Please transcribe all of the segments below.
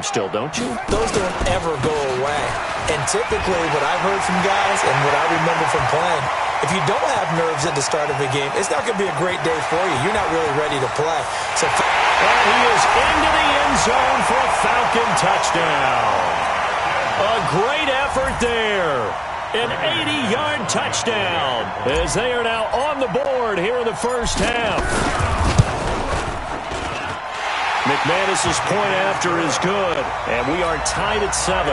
still, don't you? Those don't ever go away. And typically what I've heard from guys and what I remember from playing, if you don't have nerves at the start of a game, it's not going to be a great day for you. You're not really ready to play. And he is into the end zone for a Falcon touchdown. A great effort there. An 80-yard touchdown as they are now on the board here in the first half. McManus's point after is good, and we are tied at 7.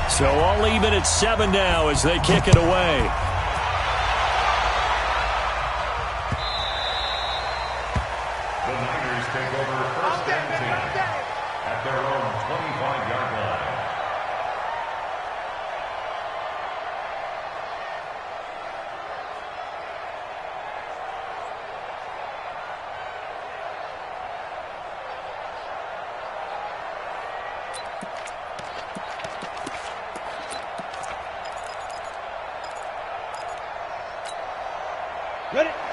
So all even at 7 now as they kick it away.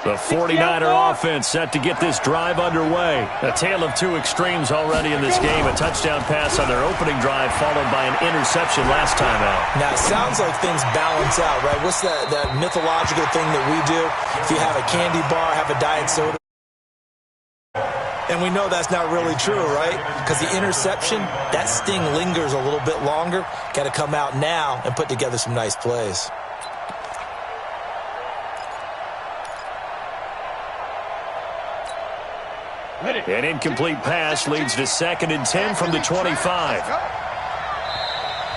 The 49er offense set to get this drive underway. A tale of two extremes already in this game. A touchdown pass on their opening drive followed by an interception last time out. Now, it sounds like things balance out, right? What's that mythological thing that we do? If you have a candy bar, have a diet soda. And we know that's not really true, right? Because the interception, that sting lingers a little bit longer. Got to come out now and put together some nice plays. An incomplete pass leads to 2nd and 10 from the 25.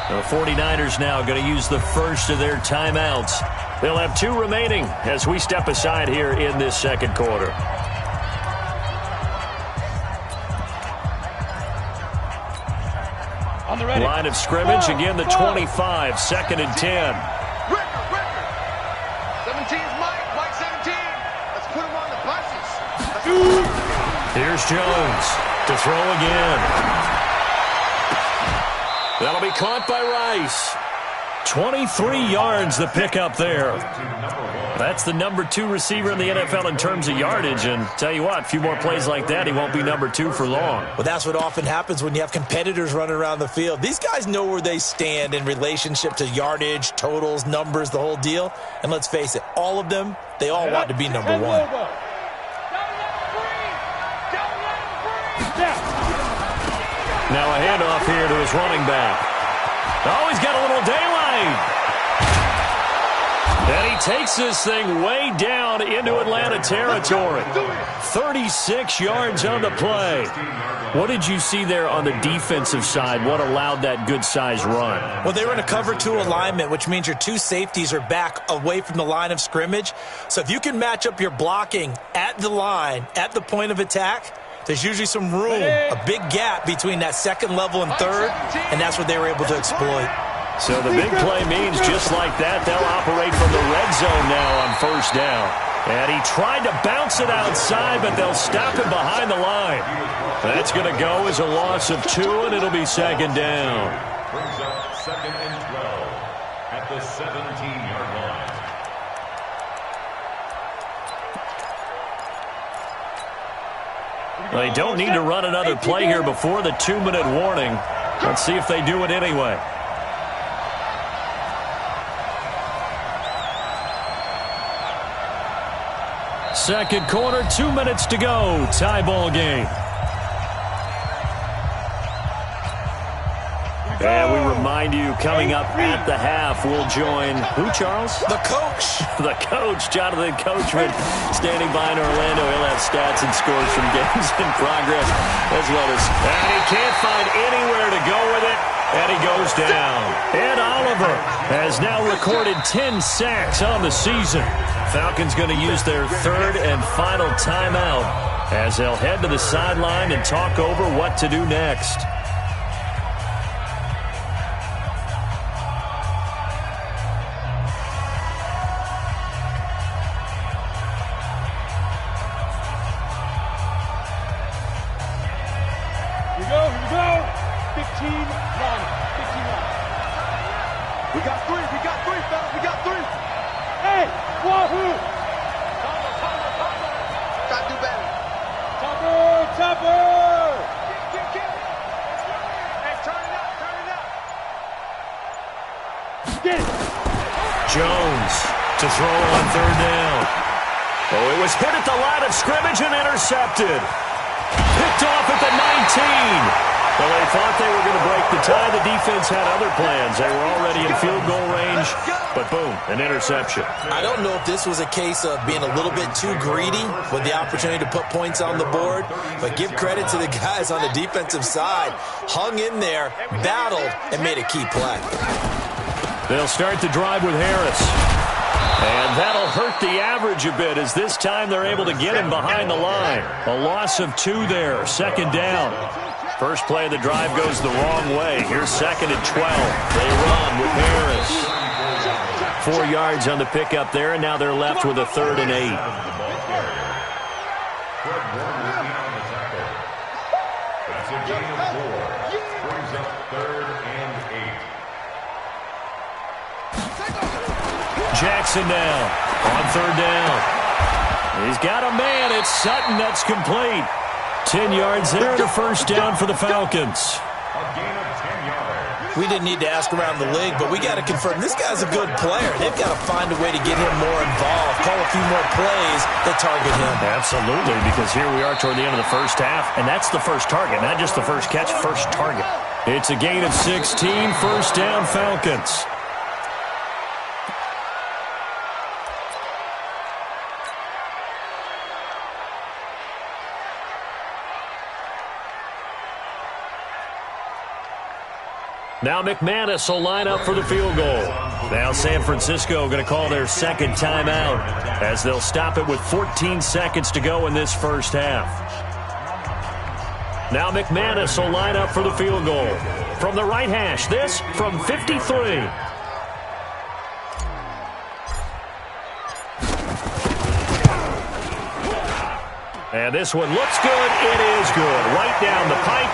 The 49ers now going to use the first of their timeouts. They'll have 2 remaining as we step aside here in this second quarter. Line of scrimmage, again the 25, 2nd and 10. 17's Mike 17. Let's put him on the buses. Here's Jones to throw again. That'll be caught by Rice. 23 yards the pickup there. That's the number 2 receiver in the NFL in terms of yardage. And tell you what, a few more plays like that, he won't be number 2 for long. Well, that's what often happens when you have competitors running around the field. These guys know where they stand in relationship to yardage, totals, numbers, the whole deal. And let's face it, all of them, they all want to be number 1. Now a handoff here to his running back. Oh, he's got a little daylight. And he takes this thing way down into Atlanta territory. 36 yards on the play. What did you see there on the defensive side? What allowed that good-sized run? Well, they were in a cover 2 alignment, which means your 2 safeties are back away from the line of scrimmage. So if you can match up your blocking at the line, at the point of attack, there's usually some room, a big gap between that 2nd level and 3rd, and that's what they were able to exploit. So the big play means just like that, they'll operate from the red zone now on 1st down. And he tried to bounce it outside, but they'll stop him behind the line. That's going to go as a loss of 2, and it'll be 2nd down. Brings up 2nd and 12 at the 17-yard line. They don't need to run another play here before the 2-minute warning. Let's see if they do it anyway. Second quarter, 2 minutes to go. Tie ball game. And we remind you, coming up at the half, we'll join who, Charles? The coach. The coach, Jonathan Coachman, standing by in Orlando. He'll have stats and scores from games in progress as well as. And he can't find anywhere to go with it, and he goes down. Ed Oliver has now recorded 10 sacks on the season. Falcons going to use their 3rd and final timeout as they'll head to the sideline and talk over what to do next. Here we go. 15 line. 15 line. We got 3, fellas. We got 3. Hey, Wahoo! Gotta do better. Jones to throw on third down. Oh, it was hit at the line of scrimmage and intercepted. Picked off at the 19. Well, they thought they were going to break the tie. The defense had other plans. They were already in field goal range, but boom, an interception. I don't know if this was a case of being a little bit too greedy with the opportunity to put points on the board, but give credit to the guys on the defensive side. Hung in there, battled, and made a key play. They'll start the drive with Harris. And that'll hurt the average a bit as this time they're able to get him behind the line. A loss of 2 there, second down. First play of the drive goes the wrong way. Here's second and 12. They run with Harris. 4 yards on the pickup there, and now they're left with a 3rd and 8. That's a gain of 4. Brings up 3rd and 8. Jackson now on 3rd down. He's got a man. It's Sutton. That's complete. 10 yards there and a first down for the Falcons. A gain of 10 yards. We didn't need to ask around the league, but we got to confirm this guy's a good player. They've got to find a way to get him more involved, call a few more plays that target him. Absolutely, because here we are toward the end of the first half, and that's the first target, not just the first catch, first target. It's a gain of 16, first down Falcons. Now McManus will line up for the field goal. Now San Francisco going to call their second timeout as they'll stop it with 14 seconds to go in this first half. Now McManus will line up for the field goal. From the right hash, this from 53. And this one looks good. It is good. Right down the pipe.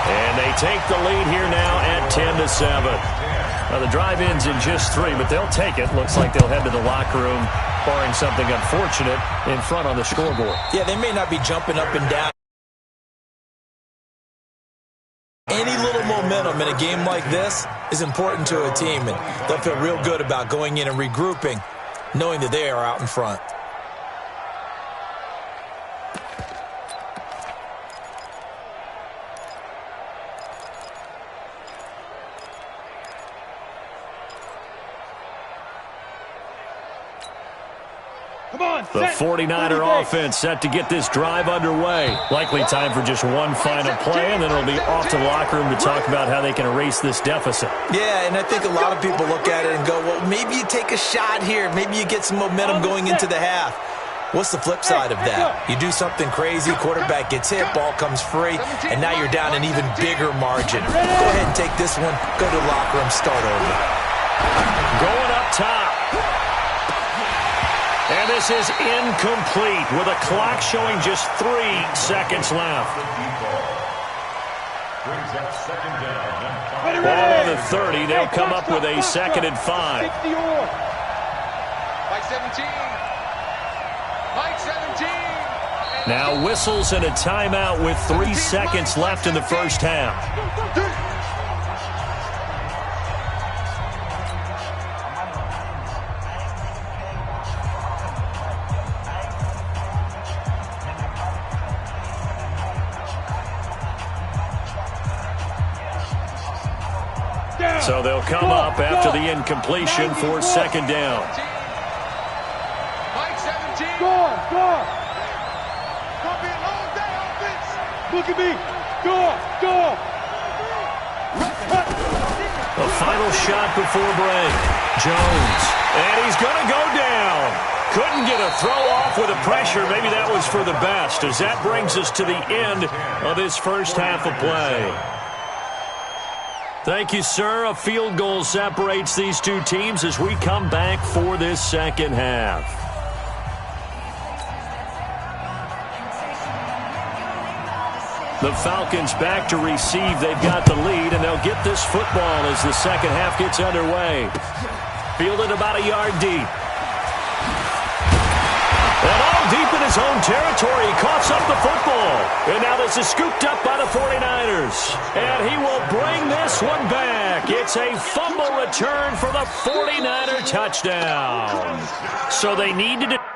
And they take the lead here now at 10-7. Now the drive ends in just 3, but they'll take it. Looks like they'll head to the locker room, barring something unfortunate, in front on the scoreboard. Yeah, they may not be jumping up and down. Any little momentum in a game like this is important to a team, and they'll feel real good about going in and regrouping, knowing that they are out in front. The 49er offense set to get this drive underway. Likely time for just one final play, and then it'll be off to the locker room to talk about how they can erase this deficit. Yeah, and I think a lot of people look at it and go, well, maybe you take a shot here. Maybe you get some momentum going into the half. What's the flip side of that? You do something crazy, quarterback gets hit, ball comes free, and now you're down an even bigger margin. Go ahead and take this one, go to the locker room, start over. Going up top. And this is incomplete with a clock showing just 3 seconds left. Ball on the 30. They'll come up with a 2nd and 5. Mike 17. Mike 17. Now whistles and a timeout with 3 seconds left in the first half. So they'll come up after the incompletion for 2nd down. Mike 17. Score, score. Gonna be a long day offense. Look at me. Score, score. The final shot before break. Jones. And he's going to go down. Couldn't get a throw off with the pressure. Maybe that was for the best, as that brings us to the end of this first half of play. Thank you, sir. A field goal separates these two teams as we come back for this second half. The Falcons back to receive. They've got the lead, and they'll get this football as the second half gets underway. Fielded about a yard deep. And all deep in his own territory. He coughs up the football. And now this is scooped up by the 49ers. And he will bring this one back. back. It's a fumble return for the 49er touchdown. So they needed to...